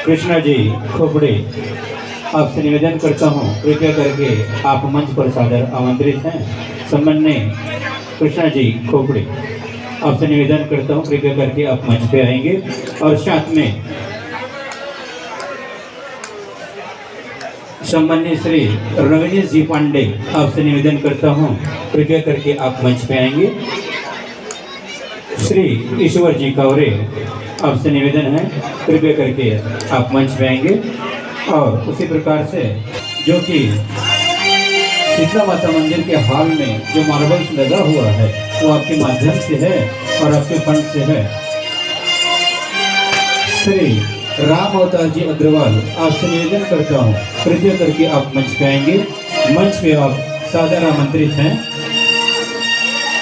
कृष्णा जी खोपड़े, आपसे निवेदन करता हूँ कृपया करके आप मंच पर सादर आमंत्रित हैं। सम्माननीय कृष्णा जी खोपड़े, आपसे निवेदन करता हूँ कृपया करके आप मंच पे आएंगे। और साथ में सम्माननीय श्री रविनीश जी पांडे, आपसे निवेदन करता हूँ कृपया करके आप मंच पे आएंगे। श्री ईश्वर जी कावरे, आपसे निवेदन है कृपया करके आप मंच पे आएंगे। और उसी प्रकार से जो कि शीतला माता मंदिर के हॉल में जो मार्बल्स लगा हुआ है वो आपके माध्यम से है और आपके फंड से है। श्री राम अवतार जी अग्रवाल, आपसे निवेदन करता हूँ कृपया करके आप मंच पे आएंगे। मंच पे आप सादर आमंत्रित हैं।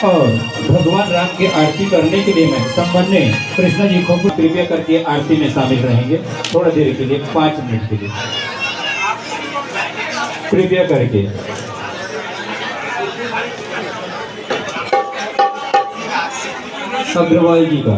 और भगवान राम की आरती करने के लिए मैं सम्माननीय कृष्णा जी को कृपया करके आरती में शामिल रहेंगे थोड़ा देर के लिए, 5 मिनट के लिए कृपया करके। अग्रवाल जी का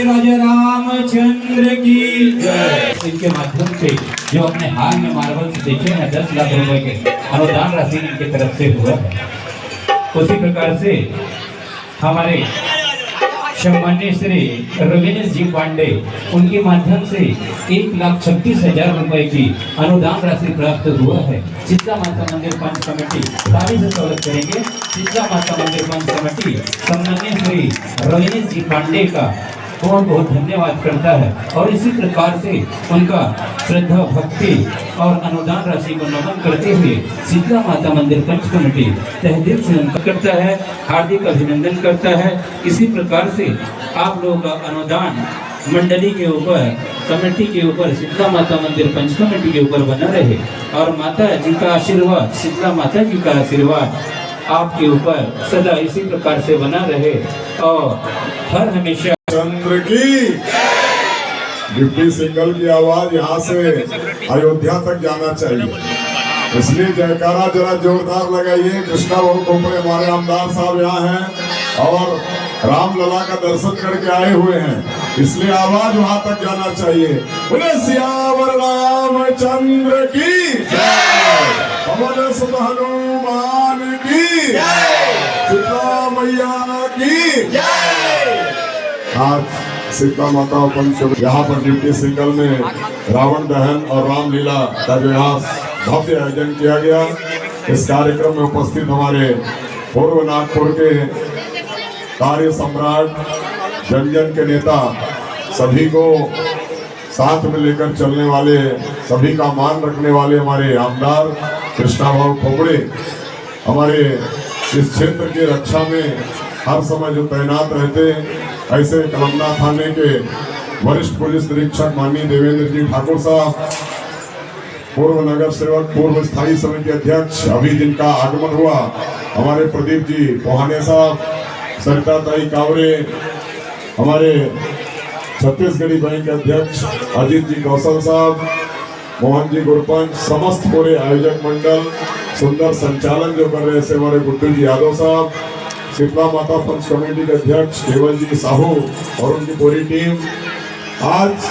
राजा रामचंद्र की जय। इनके माध्यम से जो अपने हाल में मार्बल से देखे हैं 10 लाख रुपए के अनुदान राशि इनकी तरफ से हुआ है। उसी प्रकार से हमारे सम्मान्य श्री रविनेश जी पांडे, उनके माध्यम से 1,36,000 रुपए की अनुदान राशि प्राप्त हुआ है। शीतला माता मंदिर पंच कमेटी ताली से स्वागत करेंगे। शीतला माता मंदिर पंच कमेटी सम्मान्य श्री रविनेश जी पांडे का बहुत बहुत धन्यवाद करता है और इसी प्रकार से उनका श्रद्धा भक्ति और अनुदान राशि को नमन करते हुए शीतला माता मंदिर पंच कमेटी तहे दिल से उनका करता है, हार्दिक अभिनंदन करता है। इसी प्रकार से आप लोगों का अनुदान मंडली के ऊपर, कमेटी के ऊपर, शीतला माता मंदिर पंच कमेटी के ऊपर बना रहे और माता जी का आशीर्वाद, शीतला माता जी का आशीर्वाद आपके ऊपर सदा इसी प्रकार से बना रहे और हर हमेशा चंद्र की डिप्टी सिंगल की आवाज यहाँ से अयोध्या तक जाना चाहिए, इसलिए जयकारा जरा जोरदार लगाइए। कृष्णा बाबू खोपड़े हमारे आमदार साहब यहाँ हैं और रामलला का दर्शन करके आए हुए हैं, इसलिए आवाज वहां तक जाना चाहिए। बोले सियावर रामचंद्र की जय, पवन सुत हनुमान की जय, सीता मैया की जय। आज सीता माता पंच यहाँ पर डिप्टी सिंगल में रावण दहन और रामलीला का जो यहाँ भव्य आयोजन किया गया। इस कार्यक्रम में उपस्थित हमारे पूर्व नागपुर के कार्य सम्राट, जन के नेता, सभी को साथ में लेकर चलने वाले, सभी का मान रखने वाले हमारे आमदार कृष्णा बाबू खोपड़े हमारे इस क्षेत्र की रक्षा में हर समय जो तैनात रहते हैं, ऐसे कलमना थाने के वरिष्ठ पुलिस निरीक्षक माननीय देवेंद्र जी ठाकुर साहब, पूर्व नगर सेवक, पूर्व स्थायी समिति अध्यक्ष, अभी जिनका आगमन हुआ हमारे प्रदीप जी पोहाने साहब, सरिता ताई कावरे, हमारे छत्तीसगढ़ी बैंक के अध्यक्ष अजीत जी कौशल साहब, मोहन जी गुरपंच, समस्त पूरे आयोजक मंडल, सुंदर संचालन जो कर रहे थे हमारे गुड्डू जी यादव साहब, शीतला माता पंच कमेटी के अध्यक्ष केवल जी साहू और उनकी पूरी टीम। आज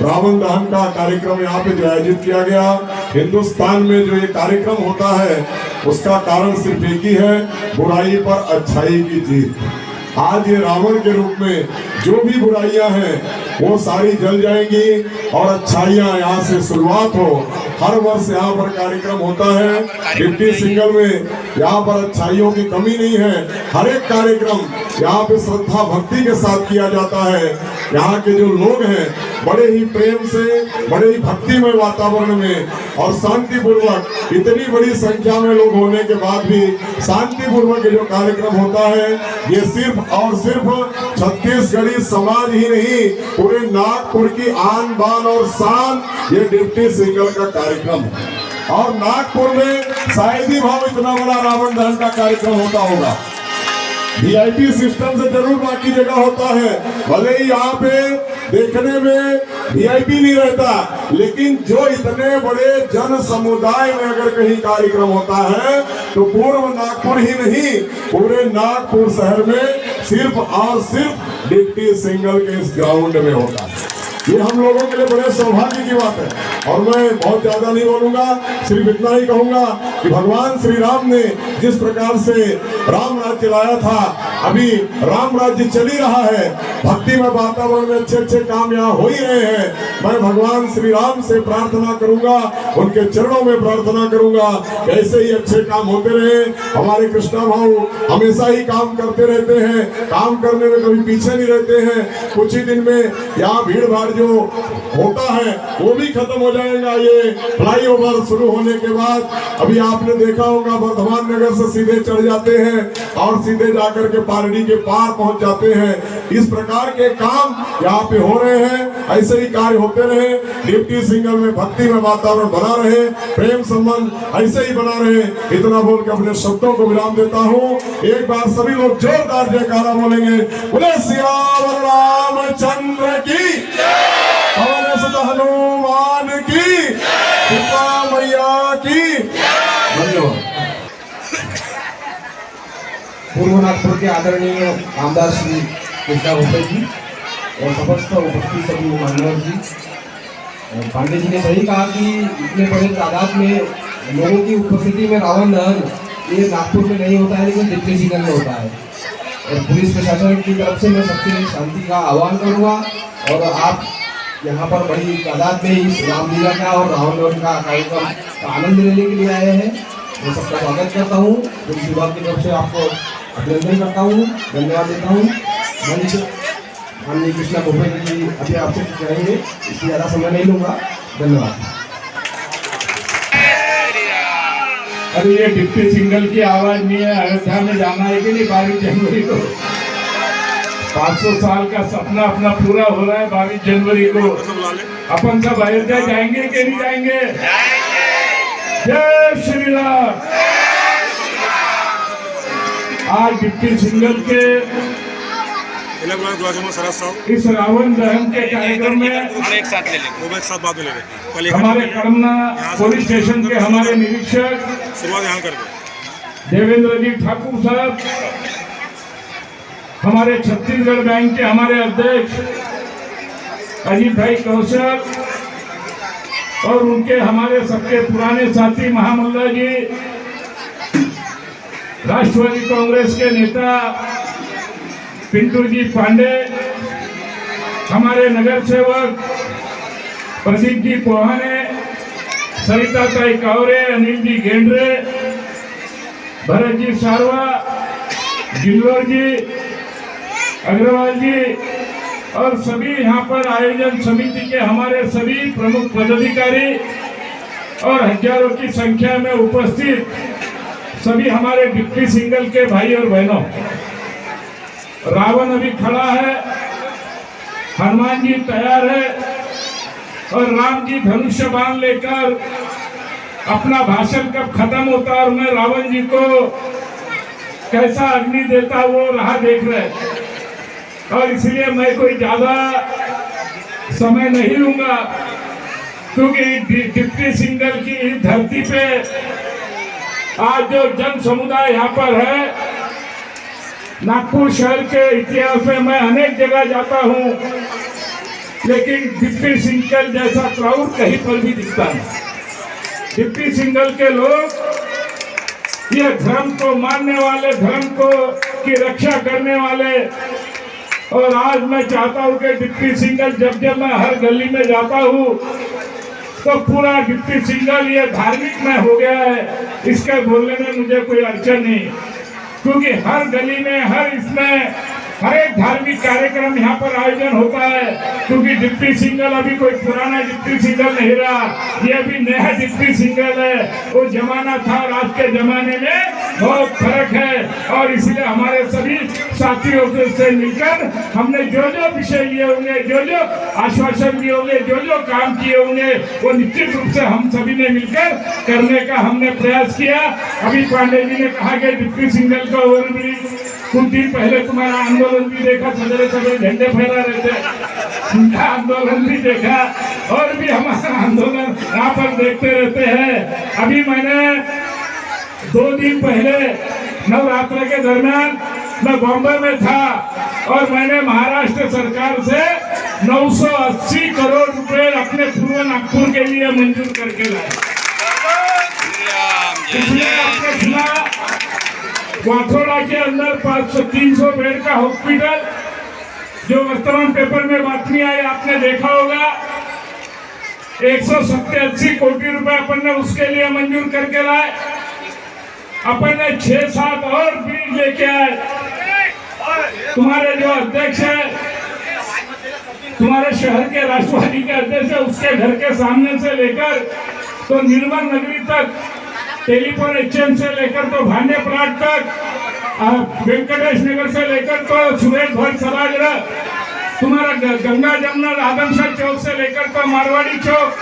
रावण दहन का कार्यक्रम यहाँ पे जो आयोजित किया गया, हिंदुस्तान में जो ये कार्यक्रम होता है उसका कारण सिर्फ एक ही है, बुराई पर अच्छाई की जीत। आज ये रावण के रूप में जो भी बुराइयां हैं वो सारी जल जाएंगी और अच्छाइयां यहाँ से शुरुआत हो। हर वर्ष यहाँ पर कार्यक्रम होता है डिप्टी सिंगल में, यहाँ पर अच्छाइयों की कमी नहीं है। हर एक कार्यक्रम यहाँ पे श्रद्धा भक्ति के साथ किया जाता है। यहाँ के जो लोग हैं बड़े ही प्रेम से, बड़े ही भक्तिमय वातावरण में और शांतिपूर्वक, इतनी बड़ी संख्या में लोग होने के बाद भी शांतिपूर्वक जो कार्यक्रम होता है, ये सिर्फ और सिर्फ छत्तीसगढ़ी समाज ही नहीं, पूरे नागपुर की आन बान और शान ये डिप्टी सिंगल का कार्यक्रम है। और नागपुर में शायद ही भाव इतना बड़ा रावण दहन का कार्यक्रम होता होगा। वीआईपी सिस्टम से जरूर बाकी जगह होता है, भले ही यहाँ पे देखने में वीआईपी नहीं रहता, लेकिन जो इतने बड़े जन समुदाय में अगर कहीं कार्यक्रम होता है तो पूर्व नागपुर ही नहीं, पूरे नागपुर शहर में सिर्फ और सिर्फ डिप्टी सिंगल के इस ग्राउंड में होता है। ये हम लोगों के लिए बड़े सौभाग्य की बात है और मैं बहुत ज्यादा नहीं बोलूंगा, सिर्फ इतना ही कहूंगा कि भगवान श्री राम ने जिस प्रकार से राम राज्य लाया था, अभी राम राज्य चल ही रहा है, भक्ति में वातावरण में अच्छे अच्छे काम यहाँ हो ही रहे हैं। मैं भगवान श्री राम से प्रार्थना करूंगा, उनके चरणों में प्रार्थना करूंगा, ऐसे ही अच्छे काम होते रहे। हमारे कृष्णा भाऊ हमेशा ही काम करते रहते हैं, काम करने में कभी पीछे नहीं रहते हैं। कुछ ही दिन में यहाँ भीड़ भाड़ जो होता है वो भी खत्म हो जाएगा। ये फ्लाईओवर शुरू होने के बाद अभी आपने देखा होगा वर्धमान नगर से सीधे चढ़ जाते हैं और सीधे जाकर के पारडी के पार पहुंच जाते हैं। इस प्रकार के काम यहाँ पे हो रहे हैं, ऐसे ही कार्य होते रहे। डिप्टी सिंगल में भक्ति में वातावरण बना रहे, प्रेम संबंध ऐसे ही बना रहे। इतना बोल के अपने शब्दों को विराम देता हूँ। एक बार सभी लोग जोरदार जयकारा बोलेंगे, बोले सियावर रामचंद्र की, पवन सुत हनुमान की, सीता मैया की। धन्यवाद। पूर्व नागपुर के आदरणीय आमदार श्री कृष्णा भोपे जी और समस्त उपस्थित सभी मान्यवर जी, पांडे जी ने सही कहा कि इतने बड़े तादाद में लोगों की उपस्थिति में रावण दहन ये नागपुर में नहीं होता है, लेकिन डिप्टी सिंगल में होता है। और पुलिस प्रशासन की तरफ से मैं सबसे शांति का आह्वान करूँगा। और आप यहाँ पर बड़ी तादाद में इस रामलीला का और रावण दहन का कार्यक्रम का आनंद लेने के लिए आए हैं। मैं सबका स्वागत करता हूँ। पुलिस विभाग की तरफ से आपको अभिनंदन करता हूँ, धन्यवाद देता हूँ। मंच माननीय कृष्णा भूपेन्द्र जी अभी आपसे कुछ कहेंगे, इसलिए ज़्यादा समय नहीं लूँगा। धन्यवाद। अरे ये डिप्टी सिंगल की आवाज नहीं है, अयोध्या में जाना है कि नहीं 22 जनवरी को? 500 साल का सपना अपना पूरा हो रहा है 22 जनवरी को। अपन सब अयोध्या जाएंगे कि नहीं जाएंगे? जय श्री राम। आज डिप्टी सिंगल के इस रावण दहन के कार्यक्रम में एक साथ ले लेंगे, वो एक साथ बात ले लेंगे। हमारे कड़मना पुलिस स्टेशन के हमारे निरीक्षक शुरुआत यहाँ कर देवेंद्र जी ठाकुर साहब, हमारे छत्तीसगढ़ बैंक के हमारे अध्यक्ष अजीत भाई कौशल और उनके हमारे सबके पुराने साथी महामल्ला जी, राष्ट्रवादी कांग्रेस के नेता पिंटू जी पांडे, हमारे नगर सेवक प्रदीप जी पोहाने, सरिता ताई कावरे, अनिल जी गेंडरे, भरत जी सारवा, गिल्लोर जी, अग्रवाल जी और सभी यहाँ पर आयोजन समिति के हमारे सभी प्रमुख पदाधिकारी और हजारों की संख्या में उपस्थित सभी हमारे डिप्टी सिंगल के भाई और बहनों, रावण अभी खड़ा है, हनुमान जी तैयार है और राम जी धनुष्य बाण लेकर अपना भाषण कब खत्म होता और मैं रावण जी को कैसा अग्नि देता वो राह देख रहे। और इसलिए मैं कोई ज्यादा समय नहीं लूंगा, क्योंकि डिप्टी सिंगल की इस धरती पे आज जो जन समुदाय यहाँ पर है, नागपुर शहर के इतिहास में मैं अनेक जगह जाता हूँ, लेकिन डिप्टी सिंगल जैसा क्राउड कहीं पर भी दिखता नहीं। डिप्टी सिंगल के लोग ये धर्म को मानने वाले, धर्म को की रक्षा करने वाले, और आज मैं चाहता हूँ कि डिप्टी सिंगल जब मैं हर गली में जाता हूँ तो पूरा डिप्टी सिंगल ये धार्मिक में हो गया है। इसके बोलने में मुझे कोई अड़चन नहीं, क्योंकि हर गली में, हर इसमें हर एक धार्मिक कार्यक्रम यहाँ पर आयोजन होता है। क्योंकि डिप्टी सिंगल अभी कोई पुराना डिप्टी सिंगल नहीं रहा, ये अभी नया डिप्टी सिंगल है। वो जमाना था और आज के जमाने में बहुत फर्क है। और इसलिए हमारे सभी साथियों से मिलकर हमने जो जो विषय लिए होंगे, जो जो आश्वासन दिए होंगे, जो जो काम किए होंगे, वो निश्चित रूप से हम सभी ने मिलकर करने का हमने प्रयास किया। अभी पांडे जी ने कहा कि डिप्टी सिंगल का ओवरब्रिज, कुछ दिन पहले तुम्हारा आंदोलन भी देखा, सवेरे सवेरे झंडे फहरा रहे थे, उनका आंदोलन भी देखा और भी हमारा आंदोलन यहाँ पर देखते रहते हैं। अभी मैंने 2 दिन पहले नवरात्र के दरमियान मैं बॉम्बे में था और मैंने महाराष्ट्र सरकार से 980 करोड़ रुपए अपने पूर्व नागपुर के लिए मंजूर करके लाए। इसलिए आपने सुना वाथोड़ा के अंदर 300 बेड का हॉस्पिटल, जो वर्तमान पेपर में बातमी आई आपने देखा होगा, 187 कोटि रुपए अपन ने उसके लिए मंजूर करके लाए। अपन ने 6-7 और बिल लेके आए। तुम्हारे जो अध्यक्ष है, तुम्हारे शहर के राष्ट्रवादी के अध्यक्ष है, उसके घर के सामने से लेकर तो निर्मल नगरी तक, टेलीफोन एक्सचेंज से लेकर तो भांडे प्लाट तक, वेंकटेश नगर से लेकर तो सुरेश भट्ट सभागृह, तुम्हारा गंगा जमुना आदमशाह चौक से लेकर तो मारवाड़ी चौक,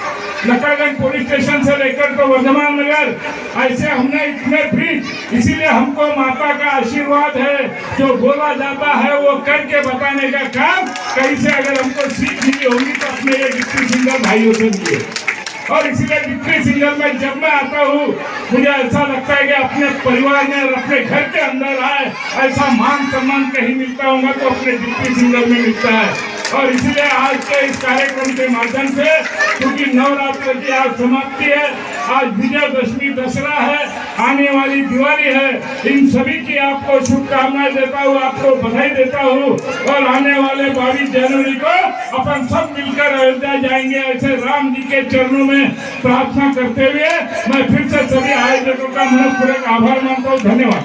लकागंज पुलिस स्टेशन से लेकर तो वर्धमान नगर, ऐसे हमने इतने ब्रिज। इसीलिए हमको माता का आशीर्वाद है, जो बोला जाता है वो करके बताने का काम कहीं से अगर हमको सीख मिली होगी तो अपने ये डिप्टी सिंगल भाइयों से मिले। और इसीलिए डिप्टी सिंगल में जब मैं आता हूँ मुझे ऐसा लगता है कि अपने परिवार में और अपने घर के अंदर आए, ऐसा मान सम्मान कहीं मिलता होगा तो अपने डिप्टी सिंगल में मिलता है। और इसीलिए आज के इस कार्यक्रम के माध्यम से, क्योंकि नवरात्र की आज समाप्ति है। आज विजयदशमी दशहरा है, आने वाली दिवाली है। इन सभी की आपको शुभकामनाएं देता हूँ, आपको बधाई देता हूँ। और आने वाले 22 जनवरी को अपन सब मिलकर अयोध्या जाएंगे, ऐसे राम जी के चरणों में प्रार्थना करते हुए मैं फिर से सभी आयोजकों का मनपूर्वक आभार मानता हूँ। धन्यवाद।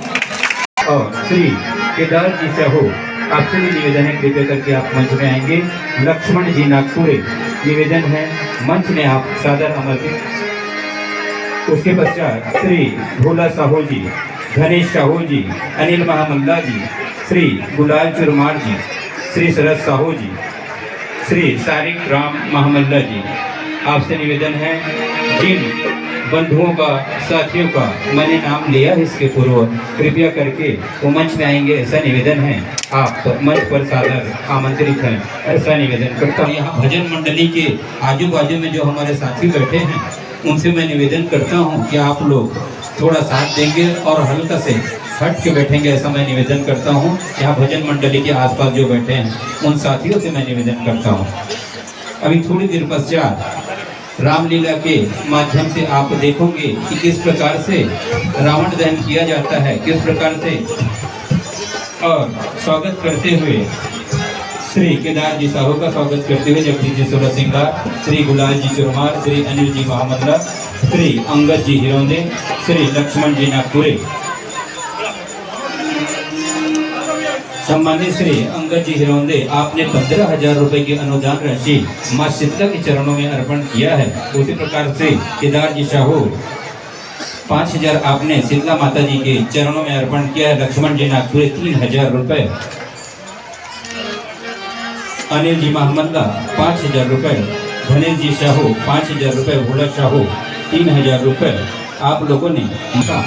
और श्री केदार जी साहू आपसे भी निवेदन है, कृपया करके आप मंच में आएंगे। लक्ष्मण जी नागपुरे निवेदन है, मंच में आप सादर आमंत्रित। उसके पश्चात श्री भोला साहू जी, धनेश साहू जी, अनिल महामल्ला जी, श्री गुलाल चुरमार जी, श्री शरद साहू जी, श्री सारिक राम महामल्ला जी, आपसे निवेदन है जिन बंधुओं का, साथियों का मैंने नाम लिया है इसके पूर्व, कृपया करके वो मंच में आएंगे, ऐसा निवेदन है। आप मंच पर सादर आमंत्रित हैं, ऐसा निवेदन करता हूँ। यहाँ भजन मंडली के आजू बाजू में जो हमारे साथी बैठे हैं, उनसे मैं निवेदन करता हूँ कि आप लोग थोड़ा साथ देंगे और हल्का से हट के बैठेंगे, ऐसा मैं निवेदन करता हूँ। यहाँ भजन मंडली के आसपास जो बैठे हैं, उन साथियों से मैं निवेदन करता हूँ। अभी थोड़ी देर पश्चात रामलीला के माध्यम से आप देखोगे कि किस प्रकार से रावण दहन किया जाता है, किस प्रकार से। और स्वागत करते हुए श्री केदार जी साहू का स्वागत करते हुए जगदीश जी सोलह सिंगार, श्री गुलाल जी चुरमार, श्री अनिल जी महामल्ला, श्री अंगद जी हिरोंदे, श्री लक्ष्मण जी नागपुरे। सम्मानित श्री अंगद जी हिरोंदे, आपने 15,000 रुपए की अनुदान राशि मां शीतला के चरणों में अर्पण किया है। उसी प्रकार से केदार जी साहू 5,000 आपने शीतला माता जी के चरणों में अर्पण किया है। लक्ष्मण जी नागपुरे 3,000 रुपए, अनिल जी महामल्ला 5,000 रुपए, धनेश जी साहू 5,000 रुपए, भोला साहू 3,000 रुपए। आप लोगों ने उनका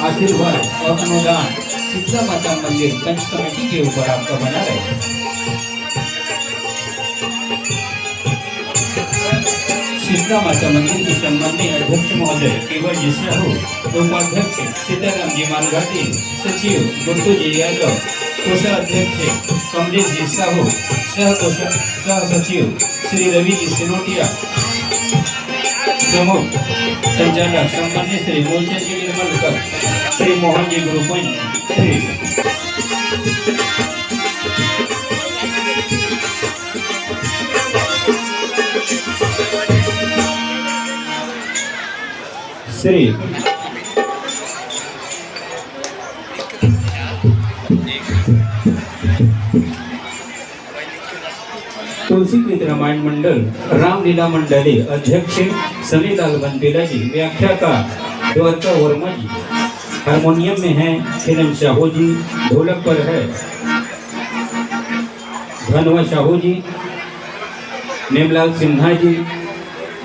आशीर्वाद और अनुदान शीतला माता मंदिर पंच कमेटी के ऊपर आपका बना रहे। शीतला माता मंदिर के सम्माननीय अध्यक्ष महोदय केवल जी साहू, उपाध्यक्ष सीताराम जी मानघाटी, सचिव गुड्डू जी यादव, कोषाध्यक्ष कमलेश जी साहू, सह सचिव श्री रवि जी सिनोटिया, प्रमुख संचालक सम्मान्य श्री मूलचंद जी निर्मलकर, श्री मोहन जी गुरुकुंज, श्री तुलसीकृत रामायण मंडल रामलीला मंडली अध्यक्ष सनीलाल बनपेला जी, व्याख्याता द्वारका वर्मा जी, हारमोनियम में है किरण साहू जी, ढोलक पर है धनवा साहू जी, नेमलाल सिन्हा जी,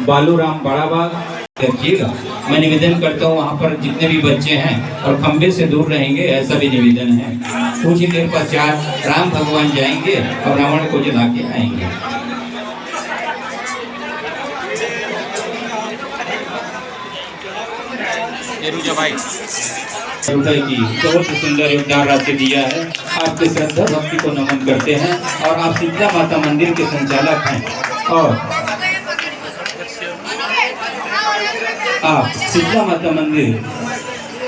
बालूराम बड़ाबाग। रखिएगा, मैं निवेदन करता हूँ वहाँ पर जितने भी बच्चे हैं और खंबे से दूर रहेंगे, ऐसा भी निवेदन है। कुछ ही देर पश्चात राम भगवान जाएंगे और रावण को जला के आएंगे। रुपए की बहुत सुंदर योगदान राशि दिया है। आपकी श्रद्धा भक्ति को नमन करते हैं और आप शीतला माता मंदिर के संचालक हैं और आप शीतला माता मंदिर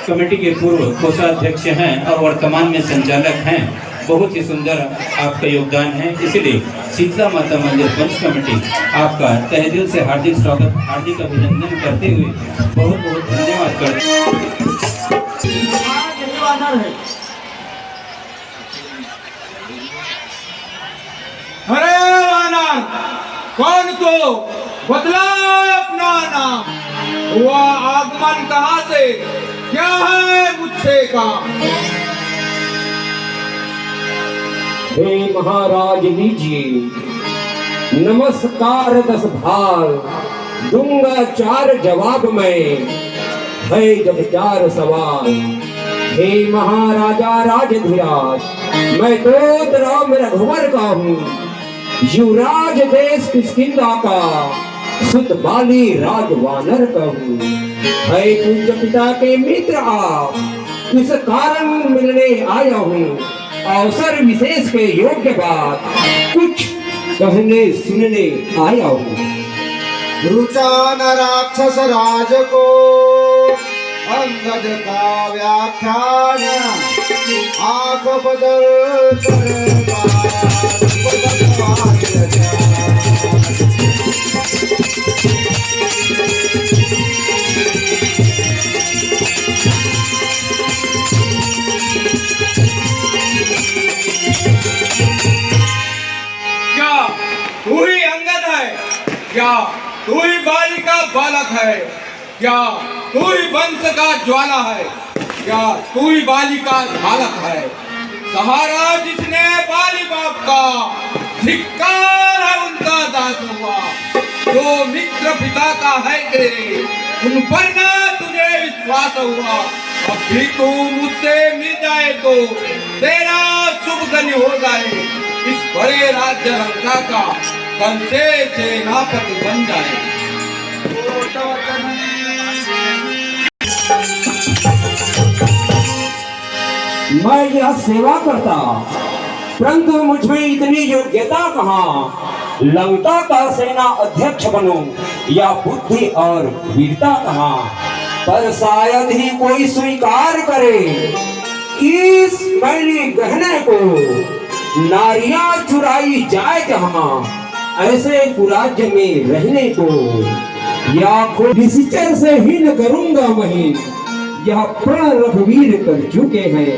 कमेटी के पूर्व कोषाध्यक्ष हैं और वर्तमान में संचालक हैं। बहुत ही सुंदर आपका योगदान है, इसलिए शीतला माता मंदिर पंच कमेटी आपका तहे दिल से हार्दिक स्वागत, हार्दिक अभिनंदन करते हुए बहुत बहुत धन्यवाद करते हैं। अरे वानर, कौन तो बतला अपना नाम, हुआ आगमन कहाँ से, क्या है मुझसे काम। हे महाराज लीजिए नमस्कार 10 भार, दूंगा 4 जवाब में, है जब 4 सवाल। हे महाराजा राजधिराज, मैं दूत राम रघुवर का हूँ, युवराज देश किष्किंधा का, सुत बाली राज वानर का हूँ। है पूज्य पिता के मित्र आप, इस कारण मिलने आया हूँ। अवसर विशेष के योग्य बात कुछ कहने सुनने आया हूँ। रुचा न राक्षस राज को अंगद का व्याख्यान आंख बदल कर क्या तू ही अंगद है? क्या तू ही बाली का बालक है? क्या तू ही वंश का ज्वाला है? क्या तू ही बाली का बालक है? सहारा जिसने बाली बाप का, धिक्कार है उनका दास हुआ। जो मित्र पिता का है तेरे, उन पर ना तुझे विश्वास हुआ। अब भी तू मुझसे मिल जाए तो तेरा शुभ गण्य हो जाए। इस बड़े राज्य लंका का कल से सेनापति बन जाए। मैं यह सेवा करता, परंतु मुझमें इतनी योग्यता कहाँ? लंका का सेना अध्यक्ष बनूं या बुद्धि और वीरता कहाँ? पर शायद ही कोई स्वीकार करे इस मैली गहने को। नारियां चुराई जाए जहाँ, ऐसे कुराज्य में रहने को। या खुद निश्चर से ही न करूंगा महीन, यह प्रण रघुवीर कर चुके हैं।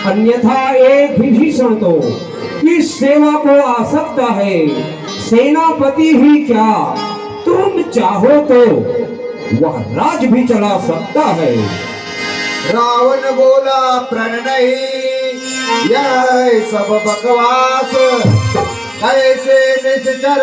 अन्यथा एक विभीषण तो इस सेवा को आ सकता है। सेनापति ही क्या, तुम चाहो तो वह राज भी चला सकता है। रावण बोला प्रण नहीं, यह सब बकवास, कैसे निश्चर